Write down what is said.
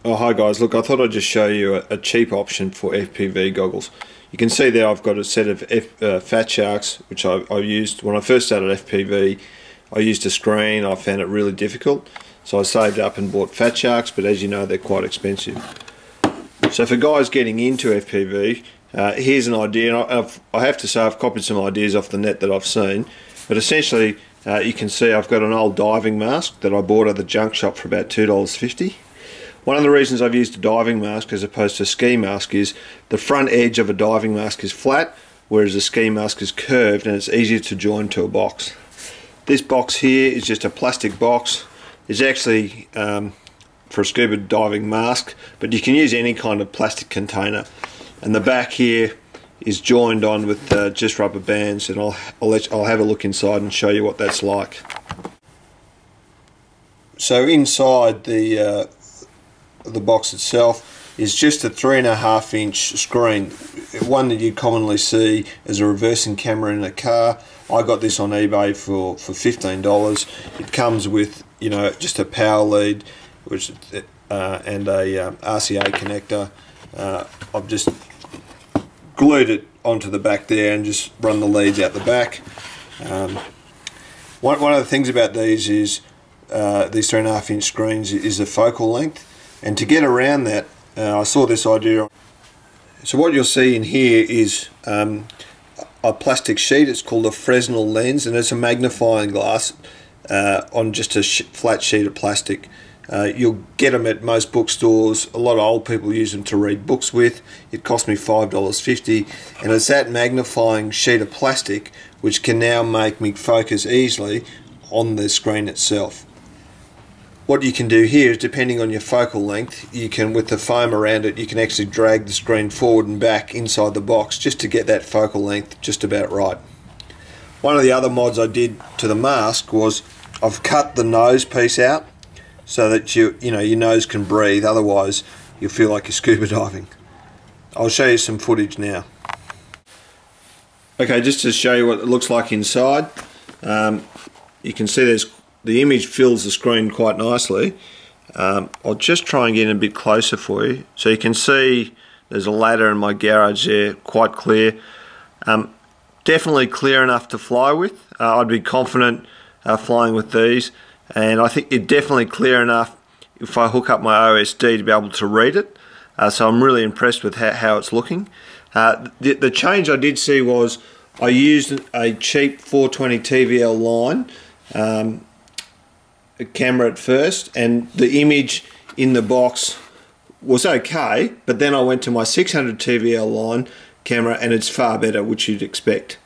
Oh, hi guys, look, I thought I'd just show you a cheap option for FPV goggles. You can see there I've got a set of Fat Sharks, which I used when I first started FPV. I used a screen. I found it really difficult, so I saved up and bought Fat Sharks, but as you know, they're quite expensive. So for guys getting into FPV, here's an idea, and I have to say I've copied some ideas off the net that I've seen, but essentially you can see I've got an old diving mask that I bought at the junk shop for about $2.50. One of the reasons I've used a diving mask as opposed to a ski mask is the front edge of a diving mask is flat, whereas a ski mask is curved and it's easier to join to a box. This box here is just a plastic box. It's actually for a scuba diving mask, but you can use any kind of plastic container. And the back here is joined on with just rubber bands, and I'll have a look inside and show you what that's like. So inside the box itself is just a 3.5-inch screen, one that you commonly see as a reversing camera in a car. I got this on eBay for $15. It comes with, you know, just a power lead, which and a RCA connector. I've just glued it onto the back there and just run the leads out the back. One of the things about these is these 3.5-inch screens is the focal length. And to get around that, I saw this idea. So what you'll see in here is a plastic sheet. It's called a Fresnel lens, and it's a magnifying glass on just a flat sheet of plastic. You'll get them at most bookstores. A lot of old people use them to read books with. It cost me $5.50, and it's that magnifying sheet of plastic which can now make me focus easily on the screen itself. What you can do here is, depending on your focal length, you can, with the foam around it, you can actually drag the screen forward and back inside the box just to get that focal length just about right. One of the other mods I did to the mask was I've cut the nose piece out so that your nose can breathe, otherwise you'll feel like you're scuba diving. I'll show you some footage now. Okay, just to show you what it looks like inside, you can see the image fills the screen quite nicely. I'll just try and get in a bit closer for you. So you can see there's a ladder in my garage there, quite clear. Definitely clear enough to fly with. I'd be confident flying with these, and I think it's definitely clear enough if I hook up my OSD to be able to read it. So I'm really impressed with how it's looking. The change I did see was I used a cheap 420 TVL line a camera at first, and the image in the box was okay, but then I went to my 600 TVL line camera and it's far better, which you'd expect.